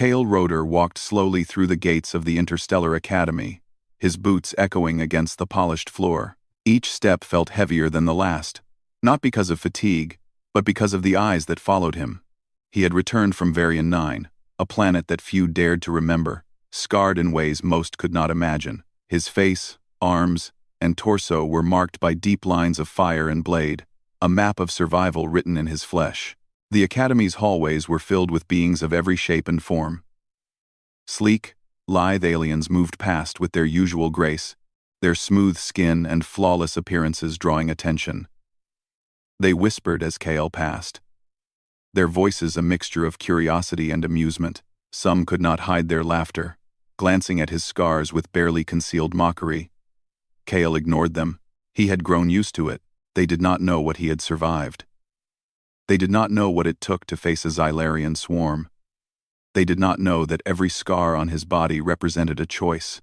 Kale Roeder walked slowly through the gates of the Interstellar Academy, his boots echoing against the polished floor. Each step felt heavier than the last, not because of fatigue, but because of the eyes that followed him. He had returned from Varian 9, a planet that few dared to remember, scarred in ways most could not imagine. His face, arms, and torso were marked by deep lines of fire and blade, a map of survival written in his flesh. The Academy's hallways were filled with beings of every shape and form. Sleek, lithe aliens moved past with their usual grace, their smooth skin and flawless appearances drawing attention. They whispered as Kale passed, their voices a mixture of curiosity and amusement. Some could not hide their laughter, glancing at his scars with barely concealed mockery. Kale ignored them. He had grown used to it. They did not know what he had survived. They did not know what it took to face a Xylarian swarm. They did not know that every scar on his body represented a choice,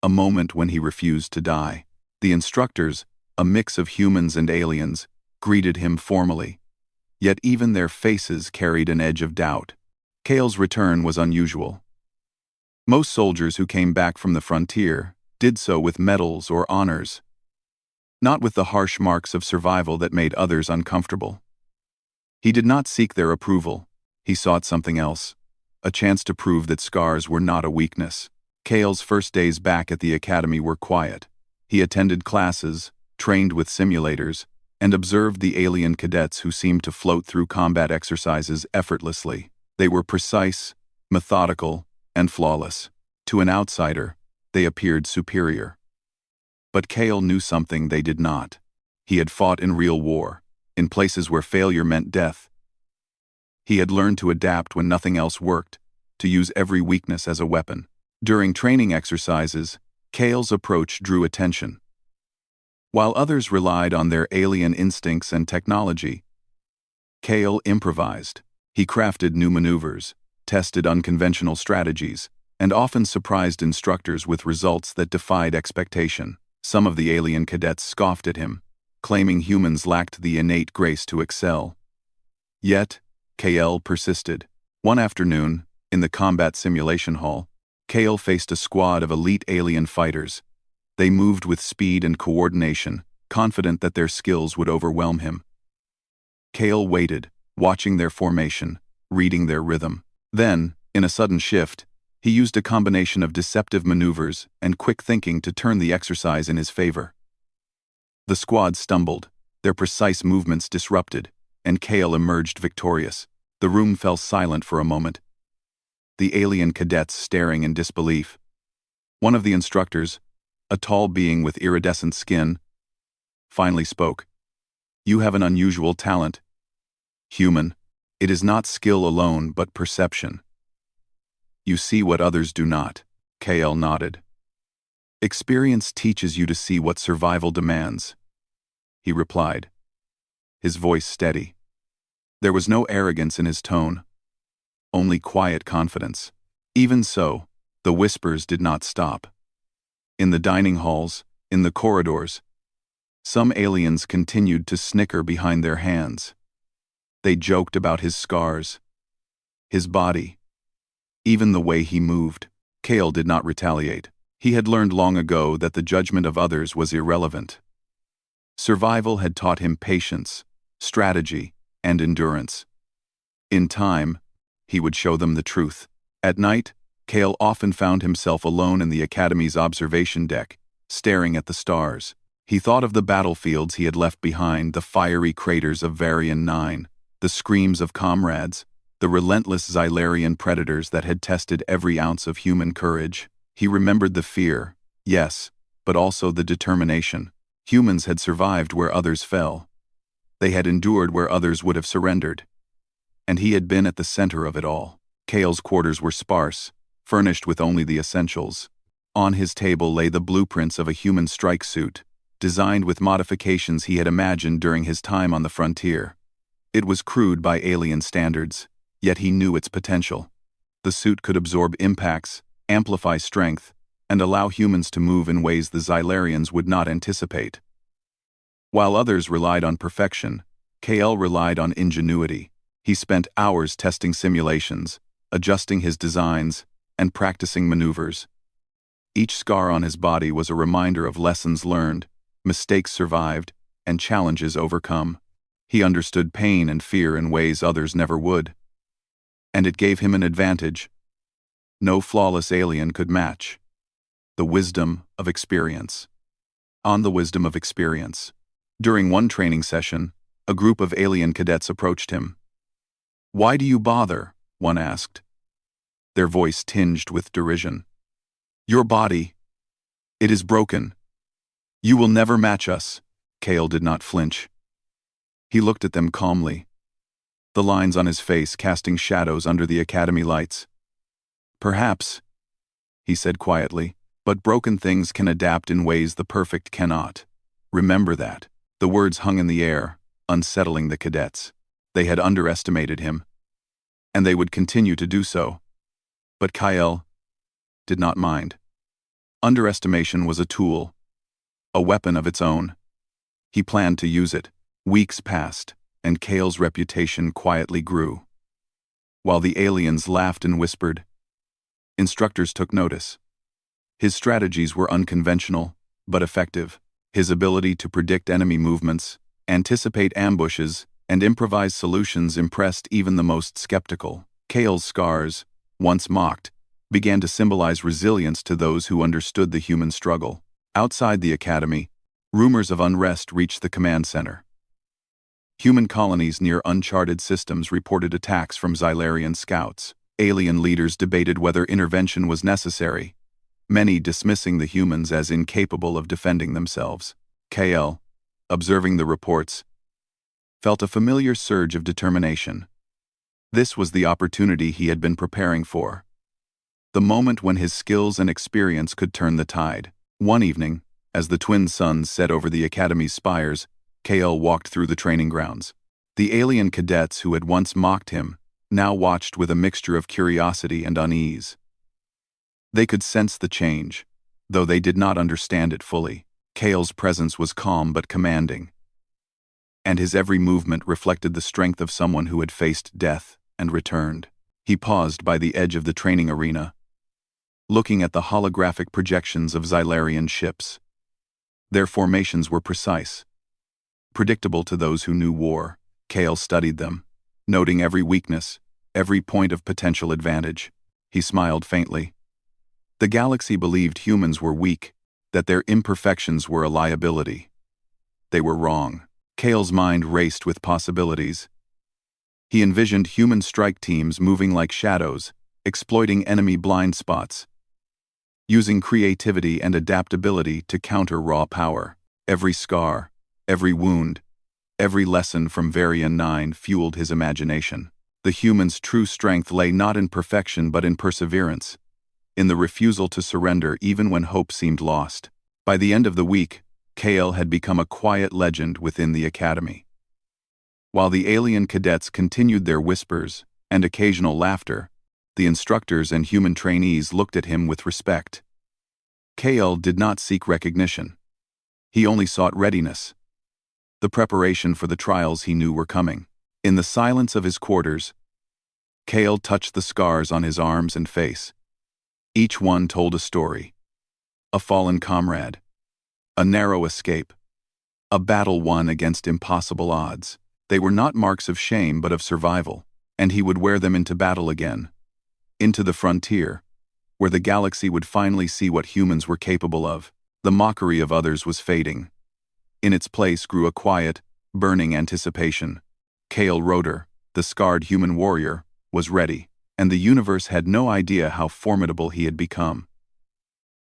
a moment when he refused to die. The instructors, a mix of humans and aliens, greeted him formally, yet even their faces carried an edge of doubt. Kale's return was unusual. Most soldiers who came back from the frontier did so with medals or honors, not with the harsh marks of survival that made others uncomfortable. He did not seek their approval. He sought something else, a chance to prove that scars were not a weakness. Kale's first days back at the academy were quiet. He attended classes, trained with simulators, and observed the alien cadets who seemed to float through combat exercises effortlessly. They were precise, methodical, and flawless. To an outsider, they appeared superior. But Kale knew something they did not. He had fought in real war, in places where failure meant death. He had learned to adapt when nothing else worked, to use every weakness as a weapon. During training exercises, Kale's approach drew attention. While others relied on their alien instincts and technology, Kale improvised. He crafted new maneuvers, tested unconventional strategies, and often surprised instructors with results that defied expectation. Some of the alien cadets scoffed at him, claiming humans lacked the innate grace to excel. Yet, Kale persisted. One afternoon, in the combat simulation hall, Kale faced a squad of elite alien fighters. They moved with speed and coordination, confident that their skills would overwhelm him. Kale waited, watching their formation, reading their rhythm. Then, in a sudden shift, he used a combination of deceptive maneuvers and quick thinking to turn the exercise in his favor. The squad stumbled, their precise movements disrupted, and Kale emerged victorious. The room fell silent for a moment, the alien cadets staring in disbelief. One of the instructors, a tall being with iridescent skin, finally spoke. "You have an unusual talent. Human, it is not skill alone but perception. You see what others do not." Kale nodded. "Experience teaches you to see what survival demands," he replied, his voice steady. There was no arrogance in his tone, only quiet confidence. Even so, the whispers did not stop. In the dining halls, in the corridors, some aliens continued to snicker behind their hands. They joked about his scars, his body, even the way he moved. Kale did not retaliate. He had learned long ago that the judgment of others was irrelevant. Survival had taught him patience, strategy, and endurance. In time, he would show them the truth. At night, Kale often found himself alone in the Academy's observation deck, staring at the stars. He thought of the battlefields he had left behind, the fiery craters of Varian 9, the screams of comrades, the relentless Xylarian predators that had tested every ounce of human courage. He remembered the fear, yes, but also the determination. Humans had survived where others fell. They had endured where others would have surrendered. And he had been at the center of it all. Kale's quarters were sparse, furnished with only the essentials. On his table lay the blueprints of a human strike suit, designed with modifications he had imagined during his time on the frontier. It was crude by alien standards, yet he knew its potential. The suit could absorb impacts, amplify strength, and allow humans to move in ways the Xylarians would not anticipate. While others relied on perfection, Kale relied on ingenuity. He spent hours testing simulations, adjusting his designs, and practicing maneuvers. Each scar on his body was a reminder of lessons learned, mistakes survived, and challenges overcome. He understood pain and fear in ways others never would. And it gave him an advantage no flawless alien could match: the wisdom of experience. On the wisdom of experience. During one training session, a group of alien cadets approached him. "Why do you bother?" one asked, their voice tinged with derision. "Your body. It is broken. You will never match us." Kale did not flinch. He looked at them calmly, the lines on his face casting shadows under the academy lights. "Perhaps," he said quietly, "but broken things can adapt in ways the perfect cannot. Remember that." The words hung in the air, unsettling the cadets. They had underestimated him, and they would continue to do so. But Kyle did not mind. Underestimation was a tool, a weapon of its own. He planned to use it. Weeks passed, and Kale's reputation quietly grew. While the aliens laughed and whispered, instructors took notice. His strategies were unconventional, but effective. His ability to predict enemy movements, anticipate ambushes, and improvise solutions impressed even the most skeptical. Kale's scars, once mocked, began to symbolize resilience to those who understood the human struggle. Outside the academy, rumors of unrest reached the command center. Human colonies near uncharted systems reported attacks from Xylarian scouts. Alien leaders debated whether intervention was necessary, many dismissing the humans as incapable of defending themselves. KL, observing the reports, felt a familiar surge of determination. This was the opportunity he had been preparing for. The moment when his skills and experience could turn the tide. One evening, as the twin suns set over the academy's spires, KL walked through the training grounds. The alien cadets who had once mocked him now watched with a mixture of curiosity and unease. They could sense the change, though they did not understand it fully. Kale's presence was calm but commanding, and his every movement reflected the strength of someone who had faced death and returned. He paused by the edge of the training arena, looking at the holographic projections of Xylarian ships. Their formations were precise, predictable to those who knew war. Kale studied them, noting every weakness, every point of potential advantage. He smiled faintly. The galaxy believed humans were weak, that their imperfections were a liability. They were wrong. Kale's mind raced with possibilities. He envisioned human strike teams moving like shadows, exploiting enemy blind spots, using creativity and adaptability to counter raw power. Every scar, every wound, every lesson from Varian 9 fueled his imagination. The human's true strength lay not in perfection but in perseverance, in the refusal to surrender even when hope seemed lost. By the end of the week, Kale had become a quiet legend within the academy. While the alien cadets continued their whispers and occasional laughter, the instructors and human trainees looked at him with respect. Kale did not seek recognition. He only sought readiness, the preparation for the trials he knew were coming. In the silence of his quarters, Kale touched the scars on his arms and face. Each one told a story. A fallen comrade, a narrow escape, a battle won against impossible odds. They were not marks of shame but of survival, and he would wear them into battle again, into the frontier, where the galaxy would finally see what humans were capable of. The mockery of others was fading. In its place grew a quiet, burning anticipation. Kale Rotor, the scarred human warrior, was ready, and the universe had no idea how formidable he had become.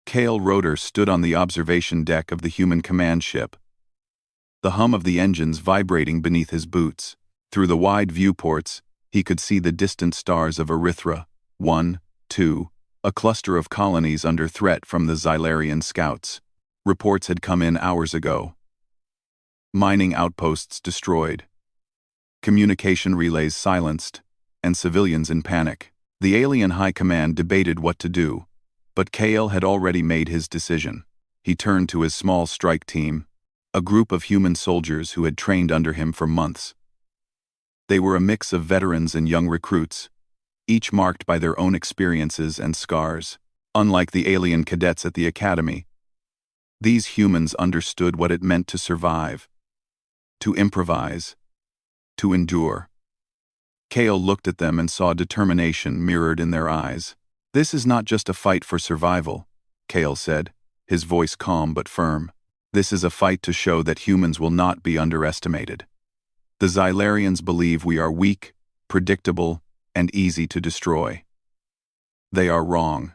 Kale Rotor stood on the observation deck of the human command ship, the hum of the engines vibrating beneath his boots. Through the wide viewports, he could see the distant stars of Arithra, 1, 2, a cluster of colonies under threat from the Xylarian scouts. Reports had come in hours ago. Mining outposts destroyed, communication relays silenced, and civilians in panic. The alien high command debated what to do, but Kale had already made his decision. He turned to his small strike team, a group of human soldiers who had trained under him for months. They were a mix of veterans and young recruits, each marked by their own experiences and scars. Unlike the alien cadets at the academy, these humans understood what it meant to survive, to improvise, to endure. Kale looked at them and saw determination mirrored in their eyes. "This is not just a fight for survival," Kale said, his voice calm but firm. "This is a fight to show that humans will not be underestimated. The Xylarians believe we are weak, predictable, and easy to destroy. They are wrong.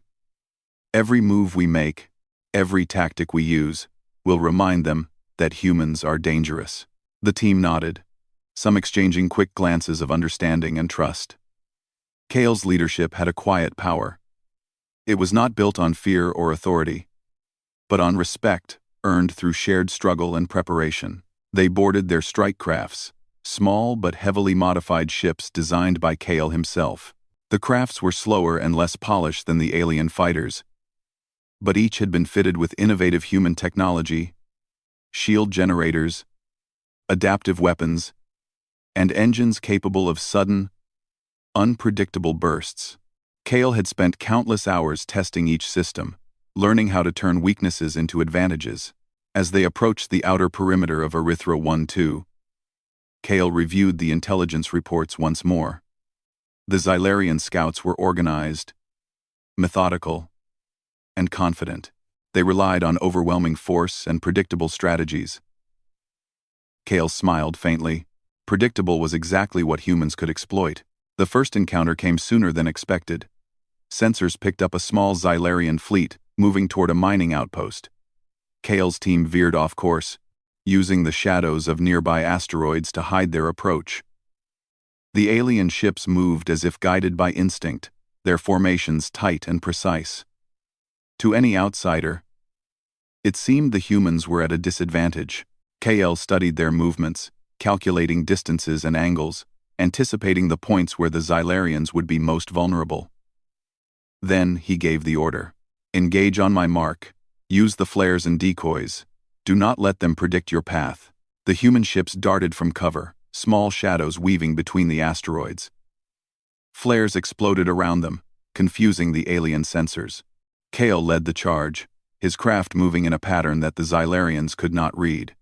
Every move we make, every tactic we use, will remind them that humans are dangerous." The team nodded, some exchanging quick glances of understanding and trust. Kale's leadership had a quiet power. It was not built on fear or authority, but on respect earned through shared struggle and preparation. They boarded their strike crafts, small but heavily modified ships designed by Kale himself. The crafts were slower and less polished than the alien fighters, but each had been fitted with innovative human technology, shield generators, adaptive weapons, and engines capable of sudden, unpredictable bursts. Kale had spent countless hours testing each system, learning how to turn weaknesses into advantages. As they approached the outer perimeter of Arithra 1-2, Kale reviewed the intelligence reports once more. The Xylarian scouts were organized, methodical, and confident. They relied on overwhelming force and predictable strategies. Kale smiled faintly. Predictable was exactly what humans could exploit. The first encounter came sooner than expected. Sensors picked up a small Xylarian fleet moving toward a mining outpost. Kale's team veered off course, using the shadows of nearby asteroids to hide their approach. The alien ships moved as if guided by instinct, their formations tight and precise. To any outsider, it seemed the humans were at a disadvantage. Kale studied their movements, calculating distances and angles, anticipating the points where the Xylarians would be most vulnerable. Then he gave the order. "Engage on my mark. Use the flares and decoys. Do not let them predict your path." The human ships darted from cover, small shadows weaving between the asteroids. Flares exploded around them, confusing the alien sensors. Kale led the charge, his craft moving in a pattern that the Xylarians could not read.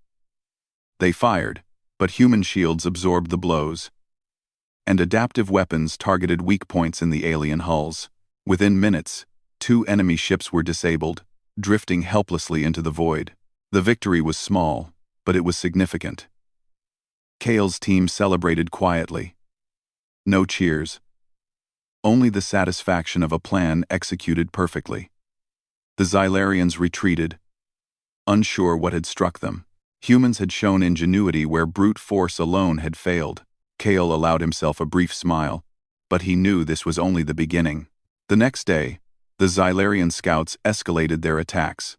They fired, but human shields absorbed the blows, and adaptive weapons targeted weak points in the alien hulls. Within minutes, 2 enemy ships were disabled, drifting helplessly into the void. The victory was small, but it was significant. Kale's team celebrated quietly. No cheers. Only the satisfaction of a plan executed perfectly. The Xylarians retreated, unsure what had struck them. Humans had shown ingenuity where brute force alone had failed. Kale allowed himself a brief smile, but he knew this was only the beginning. The next day, the Xylarian scouts escalated their attacks.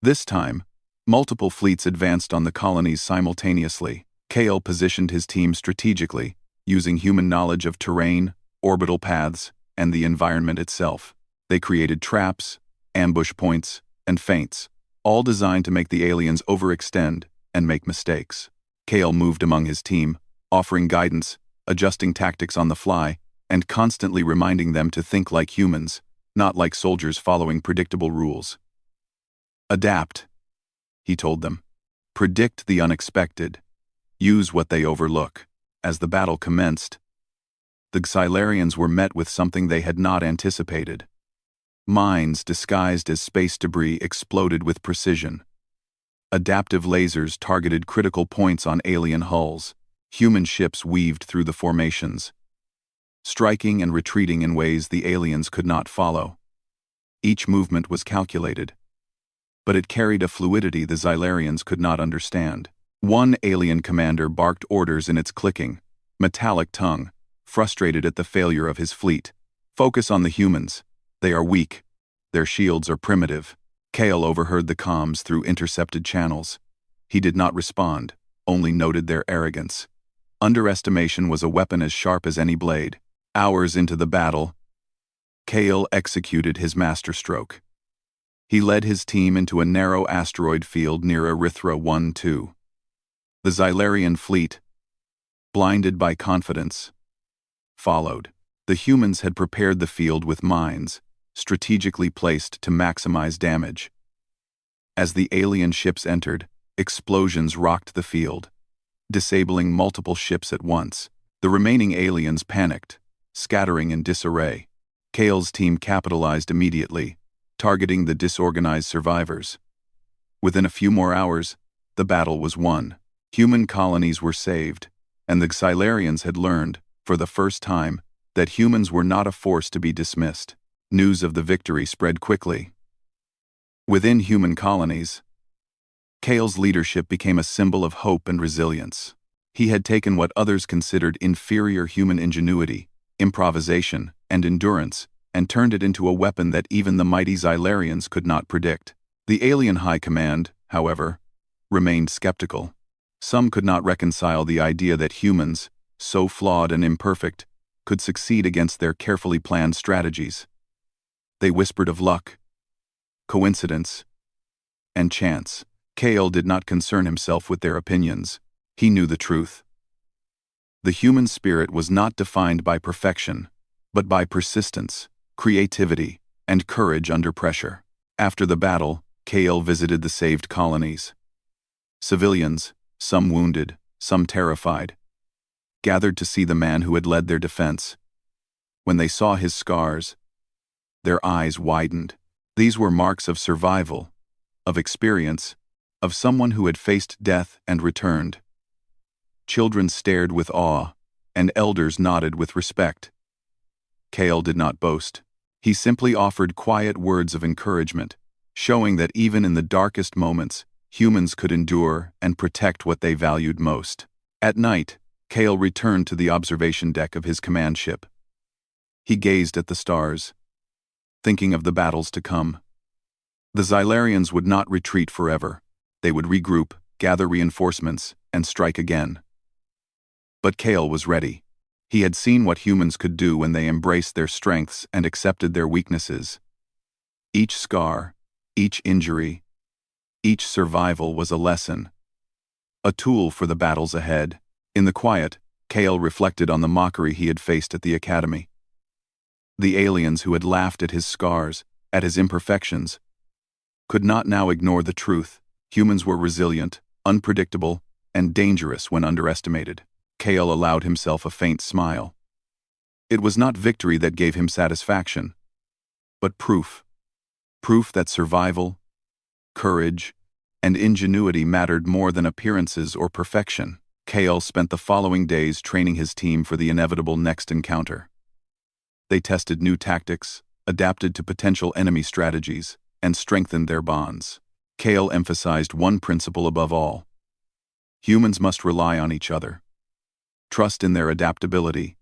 This time, multiple fleets advanced on the colonies simultaneously. Kale positioned his team strategically, using human knowledge of terrain, orbital paths, and the environment itself. They created traps, ambush points, and feints, all designed to make the aliens overextend and make mistakes. Kale moved among his team, offering guidance, adjusting tactics on the fly, and constantly reminding them to think like humans, not like soldiers following predictable rules. "Adapt," he told them. "Predict the unexpected. Use what they overlook." As the battle commenced, the Xylarians were met with something they had not anticipated. Mines disguised as space debris exploded with precision. Adaptive lasers targeted critical points on alien hulls. Human ships weaved through the formations, striking and retreating in ways the aliens could not follow. Each movement was calculated, but it carried a fluidity the Xylarians could not understand. One alien commander barked orders in its clicking, metallic tongue, frustrated at the failure of his fleet. "Focus on the humans. They are weak. Their shields are primitive." Kale overheard the comms through intercepted channels. He did not respond, only noted their arrogance. Underestimation was a weapon as sharp as any blade. Hours into the battle, Kale executed his masterstroke. He led his team into a narrow asteroid field near Arithra 1-2. The Xylarian fleet, blinded by confidence, followed. The humans had prepared the field with mines, strategically placed to maximize damage. As the alien ships entered, explosions rocked the field, disabling multiple ships at once. The remaining aliens panicked, scattering in disarray. Kale's team capitalized immediately, targeting the disorganized survivors. Within a few more hours, the battle was won. Human colonies were saved, and the Xylarians had learned, for the first time, that humans were not a force to be dismissed. News of the victory spread quickly. Within human colonies, Kale's leadership became a symbol of hope and resilience. He had taken what others considered inferior human ingenuity, improvisation, and endurance, and turned it into a weapon that even the mighty Xylarians could not predict. The alien high command, however, remained skeptical. Some could not reconcile the idea that humans, so flawed and imperfect, could succeed against their carefully planned strategies. They whispered of luck, coincidence, and chance. Kale did not concern himself with their opinions. He knew the truth. The human spirit was not defined by perfection, but by persistence, creativity, and courage under pressure. After the battle, Kale visited the saved colonies. Civilians, some wounded, some terrified, gathered to see the man who had led their defense. When they saw his scars, their eyes widened. These were marks of survival, of experience, of someone who had faced death and returned. Children stared with awe, and elders nodded with respect. Kale did not boast. He simply offered quiet words of encouragement, showing that even in the darkest moments, humans could endure and protect what they valued most. At night, Kale returned to the observation deck of his command ship. He gazed at the stars, thinking of the battles to come. The Xylarians would not retreat forever. They would regroup, gather reinforcements, and strike again. But Kale was ready. He had seen what humans could do when they embraced their strengths and accepted their weaknesses. Each scar, each injury, each survival was a lesson, a tool for the battles ahead. In the quiet, Kale reflected on the mockery he had faced at the academy. The aliens who had laughed at his scars, at his imperfections, could not now ignore the truth. Humans were resilient, unpredictable, and dangerous when underestimated. Kale allowed himself a faint smile. It was not victory that gave him satisfaction, but proof. Proof that survival, courage, and ingenuity mattered more than appearances or perfection. Kale spent the following days training his team for the inevitable next encounter. They tested new tactics, adapted to potential enemy strategies, and strengthened their bonds. Kale emphasized one principle above all. Humans must rely on each other, trust in their adaptability,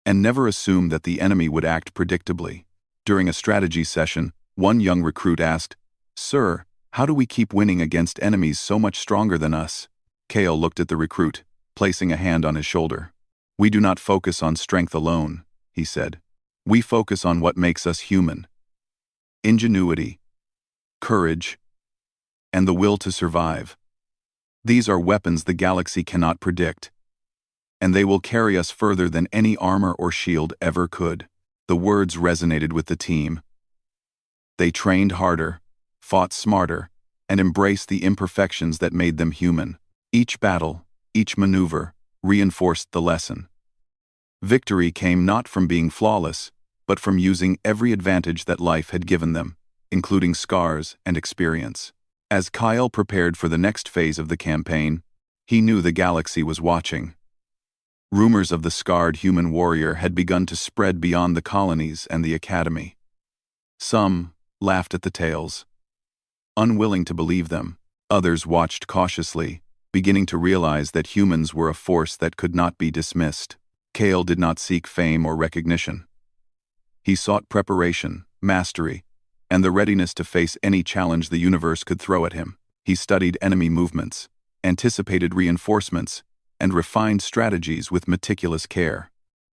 and never assume that the enemy would act predictably. During a strategy session, one young recruit asked, "Sir, how do we keep winning against enemies so much stronger than us?" Kale looked at the recruit, placing a hand on his shoulder. "We do not focus on strength alone," he said. "We focus on what makes us human. Ingenuity, courage, and the will to survive. These are weapons the galaxy cannot predict, and they will carry us further than any armor or shield ever could." The words resonated with the team. They trained harder, fought smarter, and embraced the imperfections that made them human. Each battle, each maneuver, reinforced the lesson. Victory came not from being flawless, but from using every advantage that life had given them, including scars and experience. As Kyle prepared for the next phase of the campaign, he knew the galaxy was watching. Rumors of the scarred human warrior had begun to spread beyond the colonies and the academy. Some laughed at the tales, unwilling to believe them. Others watched cautiously, beginning to realize that humans were a force that could not be dismissed. Kale did not seek fame or recognition. He sought preparation, mastery, and the readiness to face any challenge the universe could throw at him. He studied enemy movements, anticipated reinforcements, and refined strategies with meticulous care.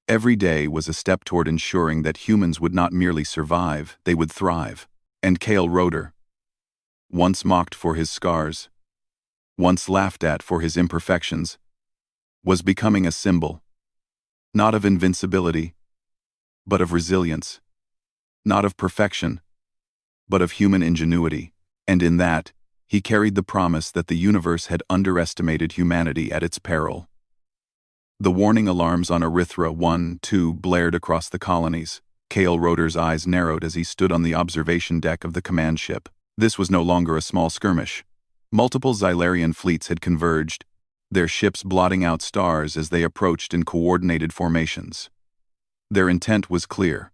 Every day was a step toward ensuring that humans would not merely survive, they would thrive. And Kale Roeder, once mocked for his scars, once laughed at for his imperfections, was becoming a symbol, not of invincibility, but of resilience. Not of perfection, but of human ingenuity. And in that, he carried the promise that the universe had underestimated humanity at its peril. The warning alarms on Arithra 1-2 blared across the colonies. Kale Rotor's eyes narrowed as he stood on the observation deck of the command ship. This was no longer a small skirmish. Multiple Xylarian fleets had converged, their ships blotting out stars as they approached in coordinated formations. Their intent was clear: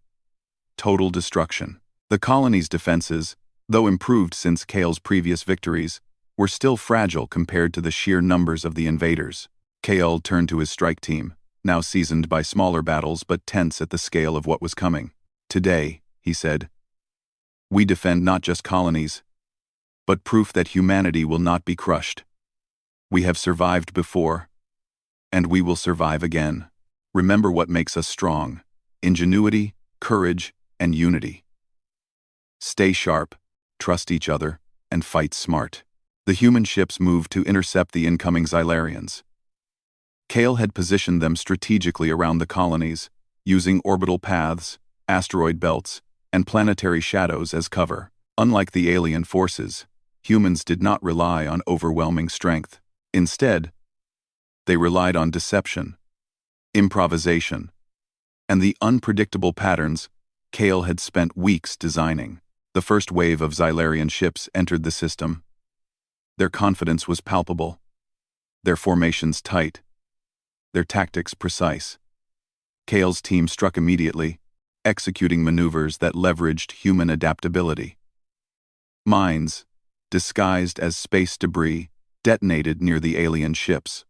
total destruction. The colony's defenses, though improved since Kale's previous victories, were still fragile compared to the sheer numbers of the invaders. Kale turned to his strike team, now seasoned by smaller battles but tense at the scale of what was coming. "Today," he said, "we defend not just colonies, but proof that humanity will not be crushed. We have survived before, and we will survive again. Remember what makes us strong: ingenuity, courage, and unity. Stay sharp, trust each other, and fight smart." The human ships moved to intercept the incoming Xylarians. Kale had positioned them strategically around the colonies, using orbital paths, asteroid belts, and planetary shadows as cover. Unlike the alien forces, humans did not rely on overwhelming strength. Instead, they relied on deception, improvisation, and the unpredictable patterns Kale had spent weeks designing. The first wave of Xylarian ships entered the system. Their confidence was palpable, their formations tight, their tactics precise. Kale's team struck immediately, executing maneuvers that leveraged human adaptability. Mines, disguised as space debris, detonated near the alien ships,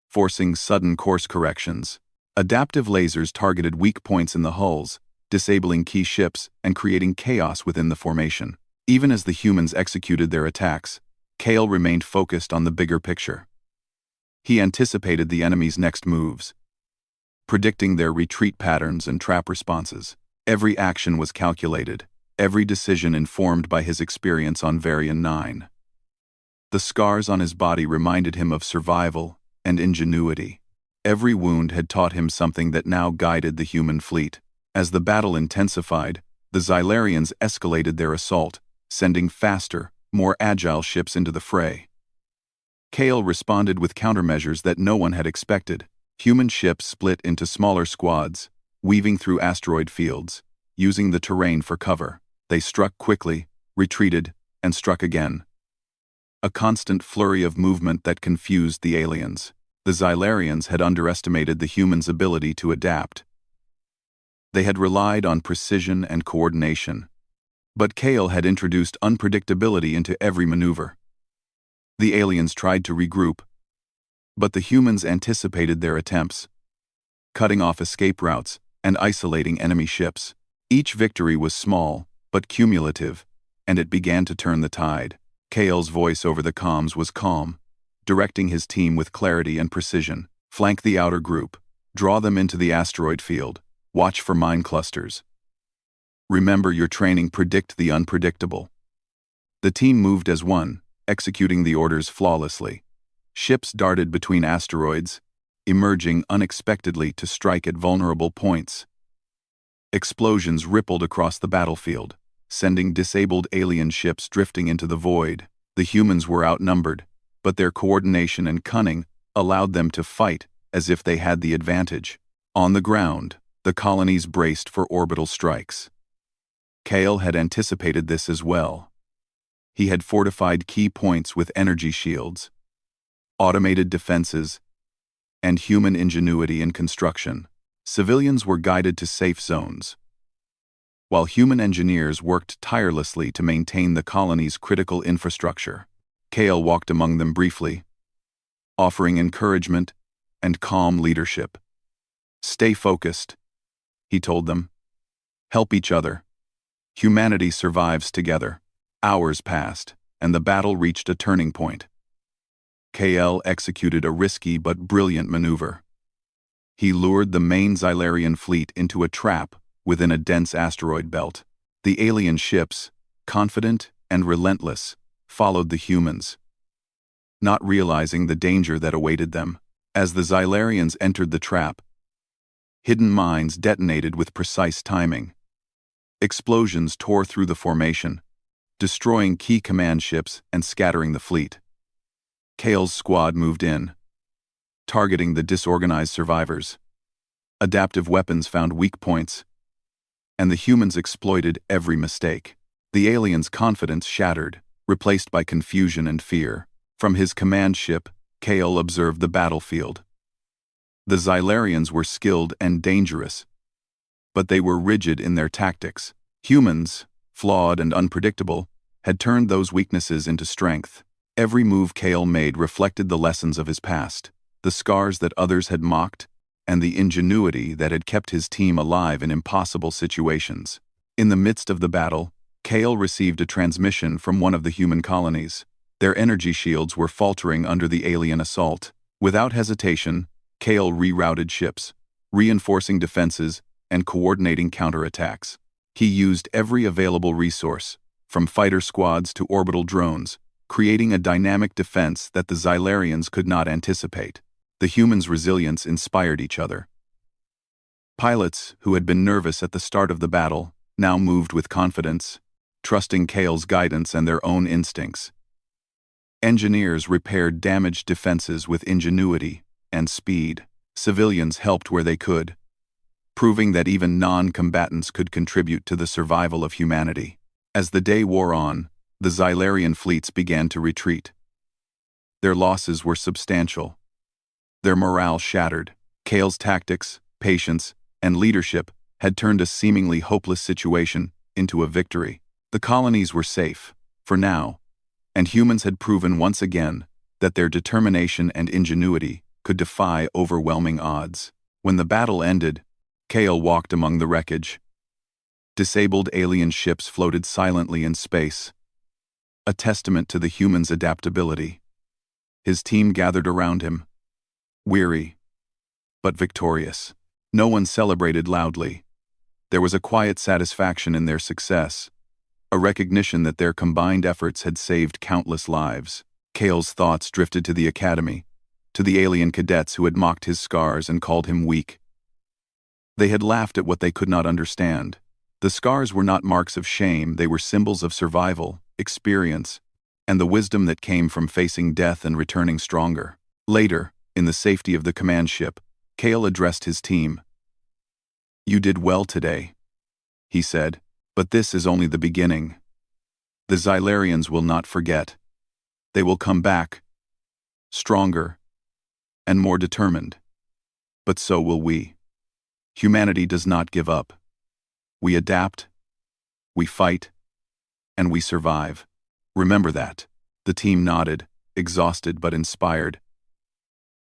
forcing sudden course corrections. Adaptive lasers targeted weak points in the hulls, disabling key ships and creating chaos within the formation. Even as the humans executed their attacks, Kale remained focused on the bigger picture. He anticipated the enemy's next moves, predicting their retreat patterns and trap responses. Every action was calculated, every decision informed by his experience on Varian 9. The scars on his body reminded him of survival and ingenuity. Every wound had taught him something that now guided the human fleet. As the battle intensified, the Xylarians escalated their assault, sending faster, more agile ships into the fray. Kale responded with countermeasures that no one had expected. Human ships split into smaller squads, weaving through asteroid fields, using the terrain for cover. They struck quickly, retreated, and struck again. A constant flurry of movement that confused the aliens. The Xylarians had underestimated the humans' ability to adapt. They had relied on precision and coordination. But Kale had introduced unpredictability into every maneuver. The aliens tried to regroup, but the humans anticipated their attempts, cutting off escape routes and isolating enemy ships. Each victory was small, but cumulative, and it began to turn the tide. Kale's voice over the comms was calm, directing his team with clarity and precision. Flank the outer group, draw them into the asteroid field, watch for mine clusters. Remember your training: predict the unpredictable. The team moved as one, executing the orders flawlessly. Ships darted between asteroids, emerging unexpectedly to strike at vulnerable points. Explosions rippled across the battlefield, sending disabled alien ships drifting into the void. The humans were outnumbered, but their coordination and cunning allowed them to fight as if they had the advantage. On the ground, the colonies braced for orbital strikes. Kale had anticipated this as well. He had fortified key points with energy shields, automated defenses, and human ingenuity in construction. Civilians were guided to safe zones, while human engineers worked tirelessly to maintain the colony's critical infrastructure. Kale walked among them briefly, offering encouragement and calm leadership. "Stay focused," he told them. "Help each other. Humanity survives together." Hours passed, and the battle reached a turning point. Kale executed a risky but brilliant maneuver. He lured the main Xylarian fleet into a trap within a dense asteroid belt. The alien ships, confident and relentless, followed the humans, not realizing the danger that awaited them. As the Xylarians entered the trap, Hidden mines detonated with precise timing. Explosions tore through the formation, destroying key command ships and scattering the fleet. Kale's squad moved in, targeting the disorganized survivors. Adaptive weapons found weak points, and the humans exploited every mistake. The aliens' confidence shattered, replaced by confusion and fear. From his command ship, Kale observed the battlefield. The Xylarians were skilled and dangerous, but they were rigid in their tactics. Humans, flawed and unpredictable, had turned those weaknesses into strength. Every move Kale made reflected the lessons of his past, the scars that others had mocked, and the ingenuity that had kept his team alive in impossible situations. In the midst of the battle, Kale received a transmission from one of the human colonies. Their energy shields were faltering under the alien assault. Without hesitation, Kale rerouted ships, reinforcing defenses and coordinating counterattacks. He used every available resource, from fighter squads to orbital drones, creating a dynamic defense that the Xylarians could not anticipate. The humans' resilience inspired each other. Pilots, who had been nervous at the start of the battle, now moved with confidence, trusting Kale's guidance and their own instincts. Engineers repaired damaged defenses with ingenuity and speed. Civilians helped where they could, proving that even non-combatants could contribute to the survival of humanity. As the day wore on, the Xylarian fleets began to retreat. Their losses were substantial. Their morale shattered. Kale's tactics, patience, and leadership had turned a seemingly hopeless situation into a victory. The colonies were safe, for now, and humans had proven once again that their determination and ingenuity could defy overwhelming odds. When the battle ended, Kale walked among the wreckage. Disabled alien ships floated silently in space, a testament to the humans' adaptability. His team gathered around him, weary, but victorious. No one celebrated loudly. There was a quiet satisfaction in their success, a recognition that their combined efforts had saved countless lives. Kale's thoughts drifted to the academy, to the alien cadets who had mocked his scars and called him weak. They had laughed at what they could not understand. The scars were not marks of shame, they were symbols of survival, experience, and the wisdom that came from facing death and returning stronger. Later, in the safety of the command ship, Kale addressed his team. "You did well today," he said, "but this is only the beginning. The Xylarians will not forget. They will come back, stronger and more determined. But so will we. Humanity does not give up. We adapt, we fight, and we survive. Remember that." The team nodded, exhausted but inspired.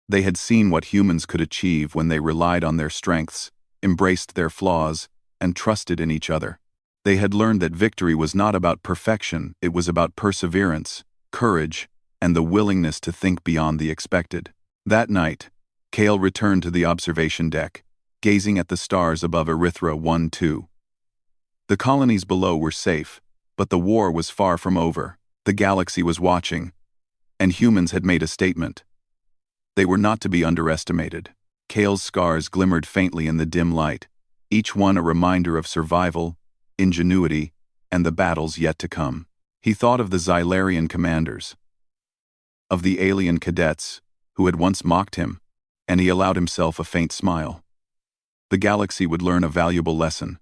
They had seen what humans could achieve when they relied on their strengths, embraced their flaws, and trusted in each other. They had learned that victory was not about perfection, it was about perseverance, courage, and the willingness to think beyond the expected. That night, Kale returned to the observation deck, gazing at the stars above Arithra 1-2. The colonies below were safe, but the war was far from over. The galaxy was watching, and humans had made a statement. They were not to be underestimated. Kale's scars glimmered faintly in the dim light, each one a reminder of survival, ingenuity, and the battles yet to come. He thought of the Xylarian commanders, of the alien cadets who had once mocked him, and he allowed himself a faint smile. The galaxy would learn a valuable lesson.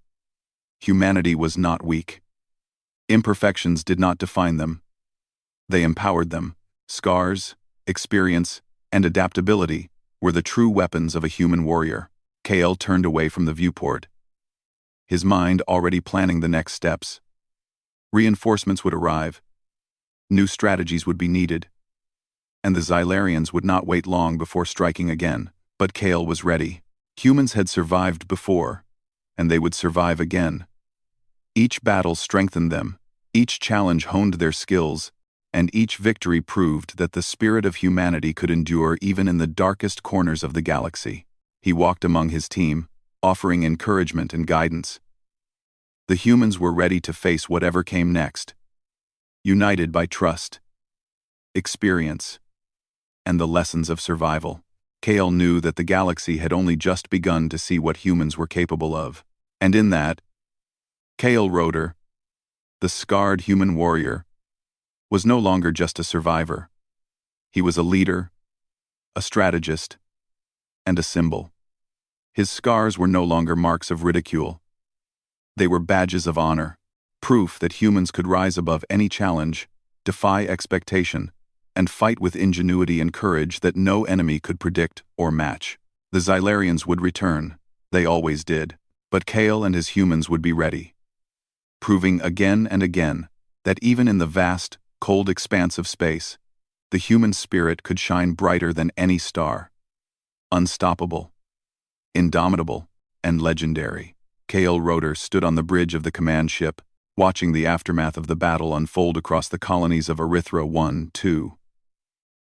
Humanity was not weak. Imperfections did not define them. They empowered them. Scars, experience, and adaptability were the true weapons of a human warrior. Kale turned away from the viewport, his mind already planning the next steps. Reinforcements would arrive, new strategies would be needed, and the Xylarians would not wait long before striking again. But Kale was ready. Humans had survived before, and they would survive again. Each battle strengthened them, each challenge honed their skills, and each victory proved that the spirit of humanity could endure even in the darkest corners of the galaxy. He walked among his team, offering encouragement and guidance. The humans were ready to face whatever came next, united by trust, experience, and the lessons of survival. Kale knew that the galaxy had only just begun to see what humans were capable of. And in that, Kale Rotor, the scarred human warrior, was no longer just a survivor. He was a leader, a strategist, and a symbol. His scars were no longer marks of ridicule. They were badges of honor, proof that humans could rise above any challenge, defy expectation, and fight with ingenuity and courage that no enemy could predict or match. The Xylarians would return, they always did, but Kale and his humans would be ready, proving again and again that even in the vast, cold expanse of space, the human spirit could shine brighter than any star. Unstoppable, indomitable, and legendary. Kale Rotor stood on the bridge of the command ship, watching the aftermath of the battle unfold across the colonies of Arithra 1-2.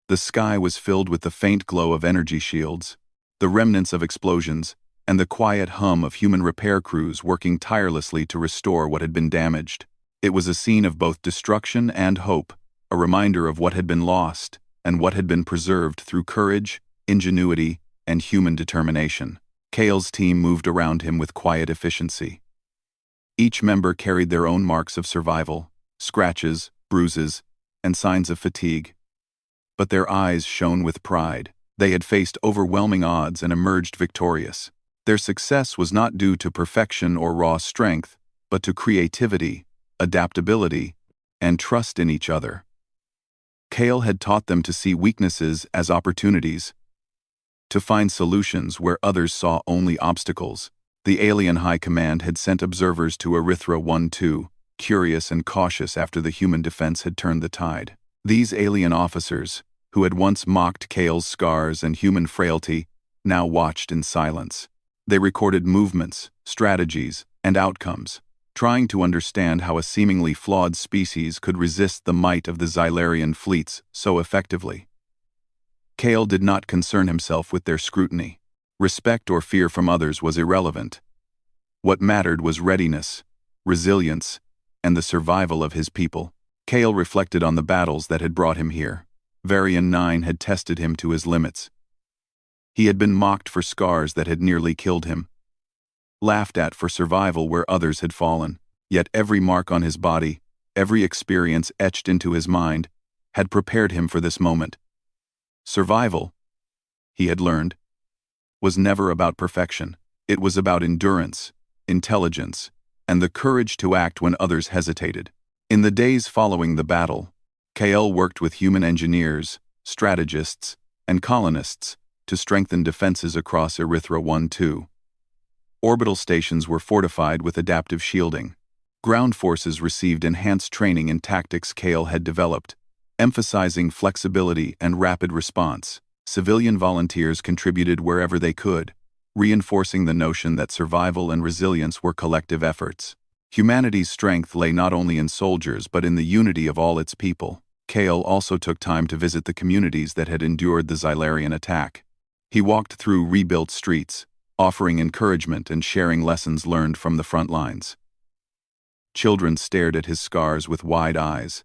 The sky was filled with the faint glow of energy shields, the remnants of explosions, and the quiet hum of human repair crews working tirelessly to restore what had been damaged. It was a scene of both destruction and hope, a reminder of what had been lost and what had been preserved through courage, ingenuity, and human determination. Kale's team moved around him with quiet efficiency. Each member carried their own marks of survival, scratches, bruises, and signs of fatigue. But their eyes shone with pride. They had faced overwhelming odds and emerged victorious. Their success was not due to perfection or raw strength, but to creativity, adaptability, and trust in each other. Kale had taught them to see weaknesses as opportunities, to find solutions where others saw only obstacles. The alien high command had sent observers to Arithra 1-2, curious and cautious after the human defense had turned the tide. These alien officers, who had once mocked Kale's scars and human frailty, now watched in silence. They recorded movements, strategies, and outcomes, trying to understand how a seemingly flawed species could resist the might of the Xylarian fleets so effectively. Kale did not concern himself with their scrutiny. Respect or fear from others was irrelevant. What mattered was readiness, resilience, and the survival of his people. Kale reflected on the battles that had brought him here. Varian 9 had tested him to his limits. He had been mocked for scars that had nearly killed him, laughed at for survival where others had fallen. Yet every mark on his body, every experience etched into his mind, had prepared him for this moment. Survival, he had learned, was never about perfection. It was about endurance, intelligence, and the courage to act when others hesitated. In the days following the battle, Kale worked with human engineers, strategists, and colonists to strengthen defenses across Arithra 1-2. Orbital stations were fortified with adaptive shielding. Ground forces received enhanced training in tactics Kale had developed, emphasizing flexibility and rapid response. Civilian volunteers contributed wherever they could, reinforcing the notion that survival and resilience were collective efforts. Humanity's strength lay not only in soldiers but in the unity of all its people. Kale also took time to visit the communities that had endured the Xylarian attack. He walked through rebuilt streets, offering encouragement and sharing lessons learned from the front lines. Children stared at his scars with wide eyes,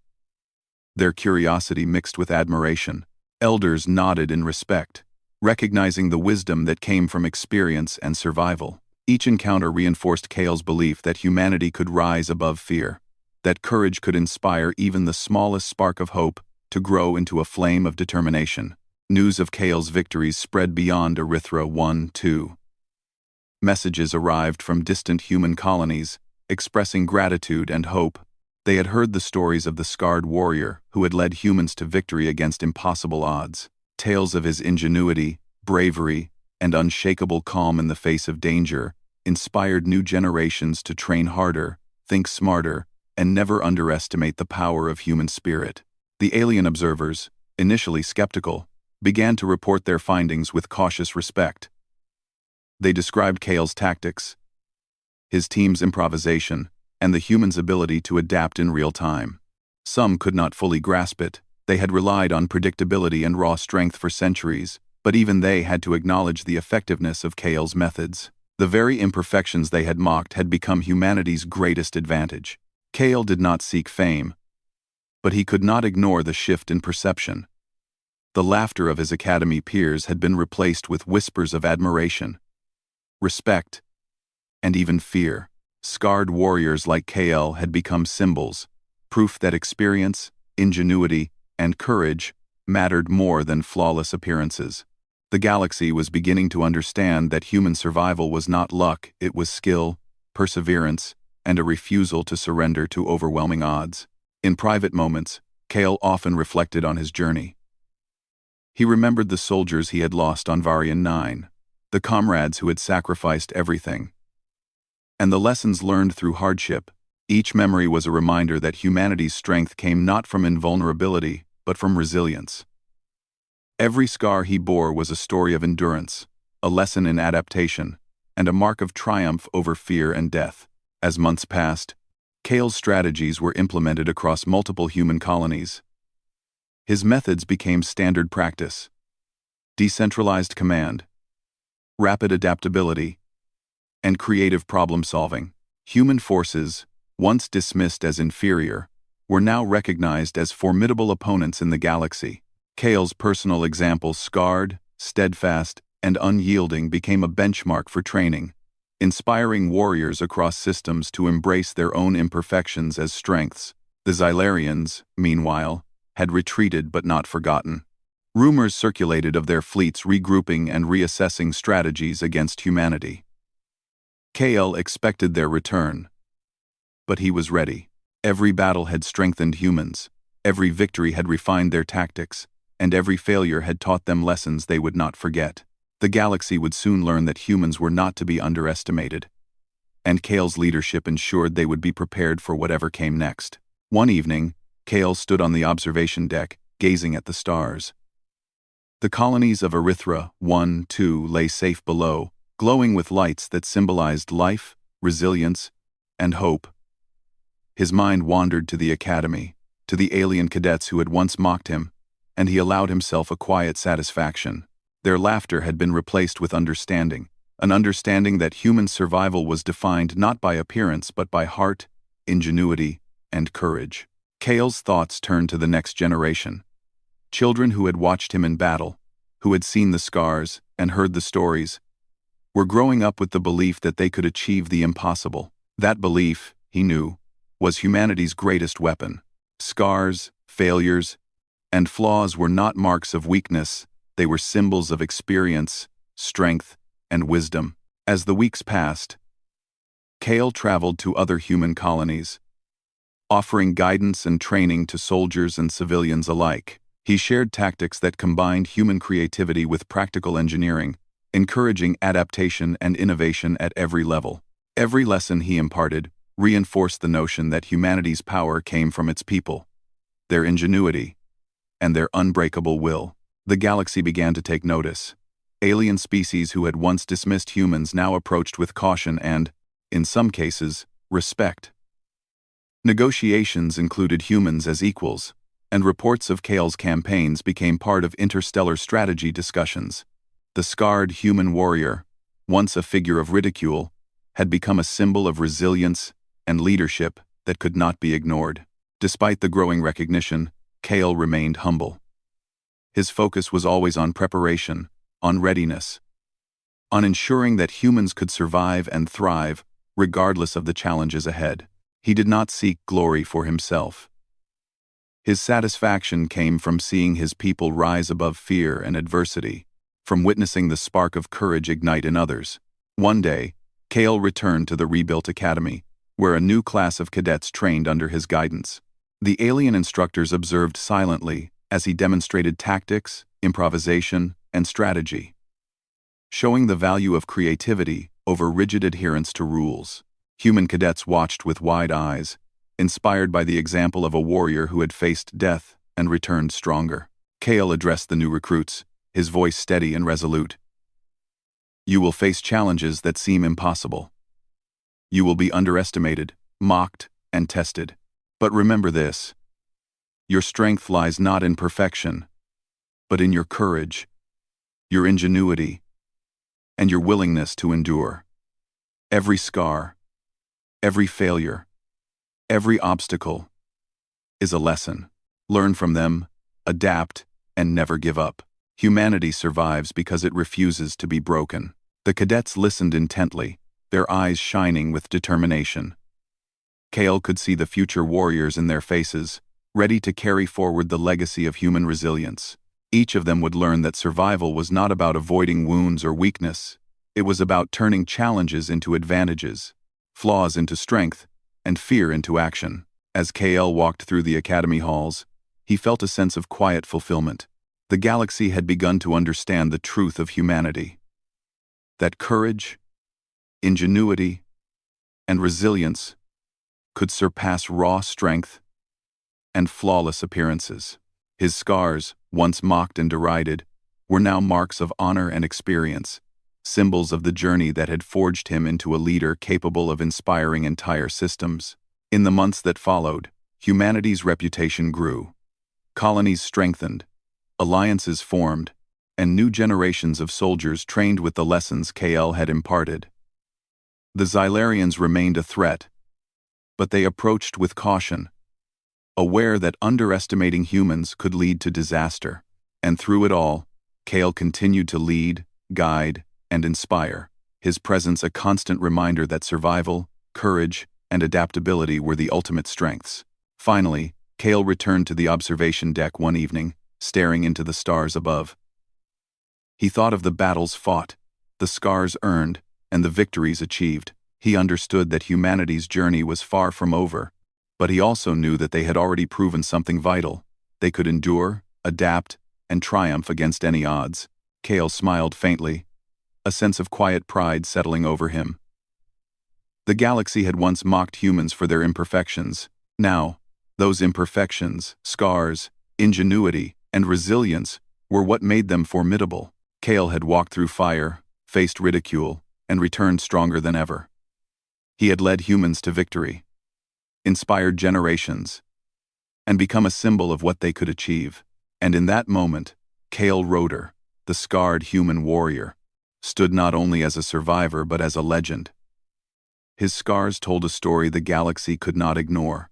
their curiosity mixed with admiration. Elders nodded in respect, recognizing the wisdom that came from experience and survival. Each encounter reinforced Kale's belief that humanity could rise above fear, that courage could inspire even the smallest spark of hope to grow into a flame of determination. News of Kale's victories spread beyond Arithra 1-2. Messages arrived from distant human colonies, expressing gratitude and hope. They had heard the stories of the scarred warrior who had led humans to victory against impossible odds. Tales of his ingenuity, bravery, and unshakable calm in the face of danger inspired new generations to train harder, think smarter, and never underestimate the power of human spirit. The alien observers, initially skeptical, began to report their findings with cautious respect. They described Kale's tactics, his team's improvisation, and the humans' ability to adapt in real time. Some could not fully grasp it. They had relied on predictability and raw strength for centuries, but even they had to acknowledge the effectiveness of Kale's methods. The very imperfections they had mocked had become humanity's greatest advantage. Kale did not seek fame, but he could not ignore the shift in perception. The laughter of his academy peers had been replaced with whispers of admiration, respect, and even fear. Scarred warriors like KL had become symbols, proof that experience, ingenuity, and courage mattered more than flawless appearances. The galaxy was beginning to understand that human survival was not luck, it was skill, perseverance, and a refusal to surrender to overwhelming odds. In private moments, Kale often reflected on his journey. He remembered the soldiers he had lost on Varian 9, the comrades who had sacrificed everything, and the lessons learned through hardship. Each memory was a reminder that humanity's strength came not from invulnerability, but from resilience. Every scar he bore was a story of endurance, a lesson in adaptation, and a mark of triumph over fear and death. As months passed, Kale's strategies were implemented across multiple human colonies. His methods became standard practice: decentralized command, rapid adaptability, and creative problem-solving. Human forces, once dismissed as inferior, were now recognized as formidable opponents in the galaxy. Kale's personal example, scarred, steadfast, and unyielding, became a benchmark for training, inspiring warriors across systems to embrace their own imperfections as strengths. The Xylarians, meanwhile, had retreated but not forgotten. Rumors circulated of their fleets regrouping and reassessing strategies against humanity. Kale expected their return, but he was ready. Every battle had strengthened humans, every victory had refined their tactics, and every failure had taught them lessons they would not forget. The galaxy would soon learn that humans were not to be underestimated, and Kale's leadership ensured they would be prepared for whatever came next. One evening, Kale stood on the observation deck, gazing at the stars. The colonies of Arithra 1-2 lay safe below, glowing with lights that symbolized life, resilience, and hope. His mind wandered to the academy, to the alien cadets who had once mocked him, and he allowed himself a quiet satisfaction. Their laughter had been replaced with understanding, an understanding that human survival was defined not by appearance but by heart, ingenuity, and courage. Kale's thoughts turned to the next generation. Children who had watched him in battle, who had seen the scars and heard the stories, were growing up with the belief that they could achieve the impossible. That belief, he knew, was humanity's greatest weapon. Scars, failures, and flaws were not marks of weakness, they were symbols of experience, strength, and wisdom. As the weeks passed, Kale traveled to other human colonies, offering guidance and training to soldiers and civilians alike. He shared tactics that combined human creativity with practical engineering, encouraging adaptation and innovation at every level. Every lesson he imparted reinforced the notion that humanity's power came from its people, their ingenuity, and their unbreakable will. The galaxy began to take notice. Alien species who had once dismissed humans now approached with caution and, in some cases, respect. Negotiations included humans as equals, and reports of Kale's campaigns became part of interstellar strategy discussions. The scarred human warrior, once a figure of ridicule, had become a symbol of resilience and leadership that could not be ignored. Despite the growing recognition, Kale remained humble. His focus was always on preparation, on readiness, on ensuring that humans could survive and thrive regardless of the challenges ahead. He did not seek glory for himself. His satisfaction came from seeing his people rise above fear and adversity, from witnessing the spark of courage ignite in others. One day, Kale returned to the rebuilt academy, where a new class of cadets trained under his guidance. The alien instructors observed silently as he demonstrated tactics, improvisation, and strategy, showing the value of creativity over rigid adherence to rules. Human cadets watched with wide eyes, inspired by the example of a warrior who had faced death and returned stronger. Kale addressed the new recruits, his voice steady and resolute. "You will face challenges that seem impossible. You will be underestimated, mocked, and tested. But remember this: your strength lies not in perfection, but in your courage, your ingenuity, and your willingness to endure. Every scar, every failure, every obstacle is a lesson. Learn from them, adapt, and never give up. Humanity survives because it refuses to be broken. The cadets listened intently, their eyes shining with determination. Kale could see the future warriors in their faces, ready to carry forward the legacy of human resilience. Each of them would learn that survival was not about avoiding wounds or weakness. It was about turning challenges into advantages, flaws into strength, and fear into action. As Kale walked through the academy halls, he felt a sense of quiet fulfillment. The galaxy had begun to understand the truth of humanity. That courage, ingenuity, and resilience could surpass raw strength and flawless appearances. His scars, once mocked and derided, were now marks of honor and experience, symbols of the journey that had forged him into a leader capable of inspiring entire systems. In the months that followed, humanity's reputation grew. Colonies strengthened, alliances formed, and new generations of soldiers trained with the lessons Kale had imparted. The Xylarians remained a threat, but they approached with caution, aware that underestimating humans could lead to disaster. And through it all, Kale continued to lead, guide, and inspire, his presence a constant reminder that survival, courage, and adaptability were the ultimate strengths. Finally, Kale returned to the observation deck one evening, staring into the stars above. He thought of the battles fought, the scars earned, and the victories achieved. He understood that humanity's journey was far from over, but he also knew that they had already proven something vital. They could endure, adapt, and triumph against any odds. Kale smiled faintly, a sense of quiet pride settling over him. The galaxy had once mocked humans for their imperfections. Now, those imperfections, scars, ingenuity, and resilience were what made them formidable. Kale had walked through fire, faced ridicule, and returned stronger than ever. He had led humans to victory, inspired generations, and become a symbol of what they could achieve. And in that moment, Kale Roeder, the scarred human warrior, stood not only as a survivor but as a legend. His scars told a story the galaxy could not ignore,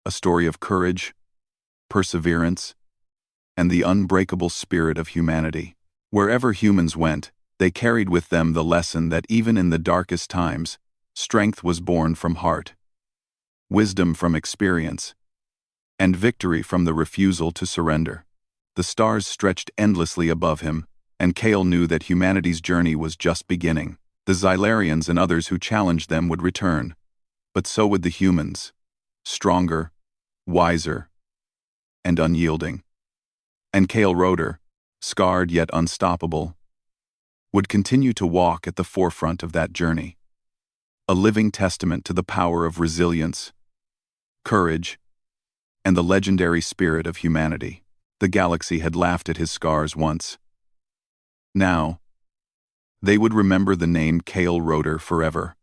a story of courage, perseverance, and the unbreakable spirit of humanity. Wherever humans went, they carried with them the lesson that even in the darkest times, strength was born from heart, wisdom from experience, and victory from the refusal to surrender. The stars stretched endlessly above him, and Kale knew that humanity's journey was just beginning. The Xylarians and others who challenged them would return, but so would the humans, stronger, wiser, and unyielding. And Kale Roeder, scarred yet unstoppable, would continue to walk at the forefront of that journey, a living testament to the power of resilience, courage, and the legendary spirit of humanity. The galaxy had laughed at his scars once. Now, they would remember the name Kale Roeder forever.